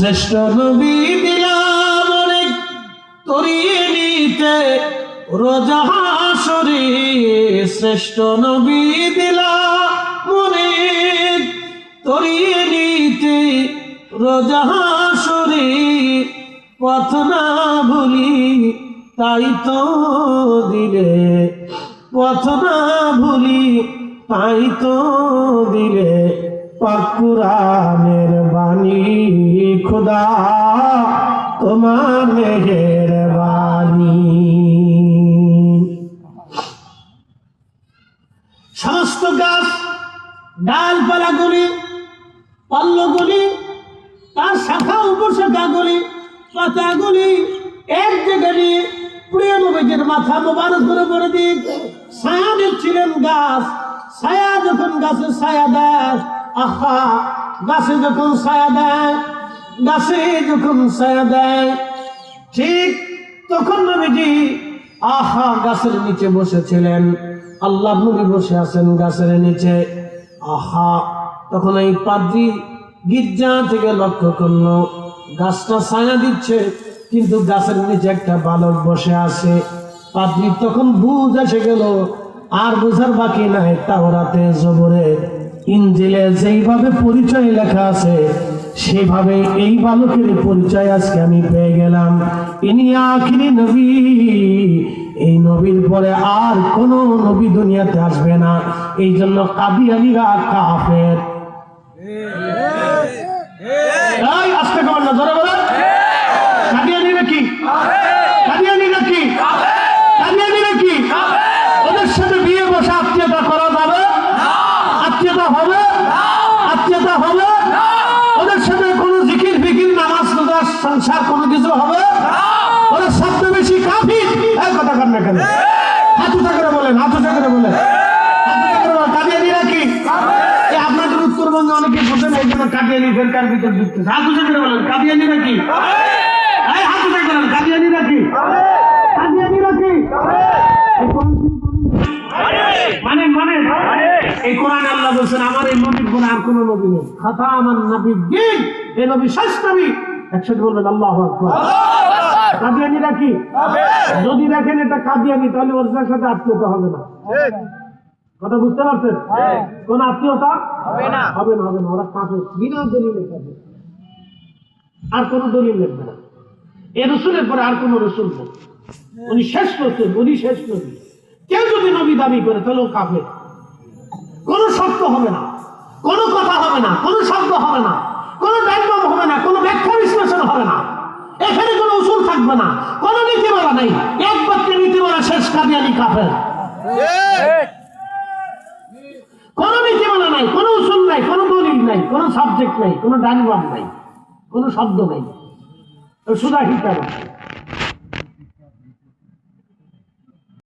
শ্রেষ্ঠ নবী দিলাম অনেক তরিয়ে নিতে রোজা হাসরে, শ্রেষ্ঠ নবী দিলাম অনেক তরিয়ে নিতে রোজা হাসরে, পথ না ভুলি তাই তো দিলে, পথ না ভুলি তাই তো দিলে, পাক কুরআনের বাণী খুদা তোমার মেহেরবানি। সমস্ত গাছ ডালপালাগুলি, পল্লগুলি, তার শাখা উপশাখাগুলি, পাতাগুলি এক জায়গায় নিয়ে প্রিয় নবীজির মাথা মোবারক করে পড়ে দিয়ে ছায়া দিচ্ছিলেন গাছ। ছায়া যখন গাছে ছায়া দেয়, আহা গাছে যখন ছায়া দেয়, গাছে যখন ছায়া দেয়, ঠিক তখন নবীজি আহা গাছের নিচে বসেছিলেন। আল্লাহ নবী বসে আছেন গাছের নিচে। আহা তখন এই পাদ্রী গির্জা থেকে লক্ষ্য করলো গাছটা ছায়া দিচ্ছে, কিন্তু গাছের নিচে একটা বালক বসে আছে। পাদ্রী তখন বুঝ এসে গেল, আর বোঝার বাকি নাই। তাওরাতে, জবরে, ইনজিলে যেইভাবে পরিচয় লেখা আছে সেভাবে এই বালকের পরিচয় আজকে আমি পেয়ে গেলাম। ইনি আখিরি নবী, এই নবীর পরে আর কোন নবী দুনিয়াতে আসবে না। এই জন্য কাদিয়ানীরা কাফের। এই আজকে কেমন না ধরে বলেন, কাদিয়ানীরা কি? কাদিয়ানীরা কি? কাদিয়ানীরা কি? ওদের সাথে বিয়ে বসে আত্মীয়তা করা যাবে? আত্মীয়তা হবে? আত্মীয়তা হবে? ওদের সাথে কোনো জিকির ফিকির, নামাজ রোজা, সংসার কোনো কিছু হবে? ওরা শব্দ বেশি কাফির। এই কথা কান না কেন? হাত উঠা করে বলেন, হাত উঠা করে বলেন, হাত উঠা করে বলেন। কাদিয়ানীরা কি? এই আপনাদের উত্তরবঙ্গে অনেকে বোঝেন, এই জন্য কাদিয়ানী ফেরকার ভিতর ঢুকতেছে। হাত উঠা করে বলেন, কাদিয়ানীরা কি? এই হাত উঠা করেন, কাদিয়ানীরা কি? কাদিয়ানীরা কি? মানে মানে এই কোরআনে আল্লাহ বলছেন আমার এই নবীর পরে আর কোন নবী নেই। খাতামান নবিয়্যিন, এই নবী শেষ নবী। একসাথে বলবেন আল্লাহু আকবার। কাদিয়ানীরা কি? যদি দেখেন এটা কাদিয়ানী, তাহলে ওর সাথে আত্মীয়তা হবে না। কথা বুঝতে পারছেন? কোন আত্মীয়তা হবে না, হবে না, হবে না। ওরা কাফের, বিনা দলিলে কাফের, আর কোন দলিল লাগবে না। এই রসুলের পরে আর কোন রসুল নেই। উনি শেষ রসুল, উনি শেষ নবী। কেউ যদি নবী দাবি করে তাহলে ও কাফের। কোনো শব্দ হবে না, কোনো কথা হবে না, কোনো শব্দ হবে না, কোনো ডায়গ্রাম হবে না, কোনো ব্যাখ্যা বিশ্লেষণ হবে না, এখানে কোনো উসুল থাকবে না, কোনো নীতিমালা নেই। এক বাক্যে নীতিমালা শেষ, কাদিয়ানী কাফের। কোনো নীতিমালা নাই, কোনো উসুল নাই, কোনো দলিল নাই, কোনো সাবজেক্ট নাই, কোনো ডায়গ্রাম নাই, কোনো শব্দ নাই, সুদা হিসাব।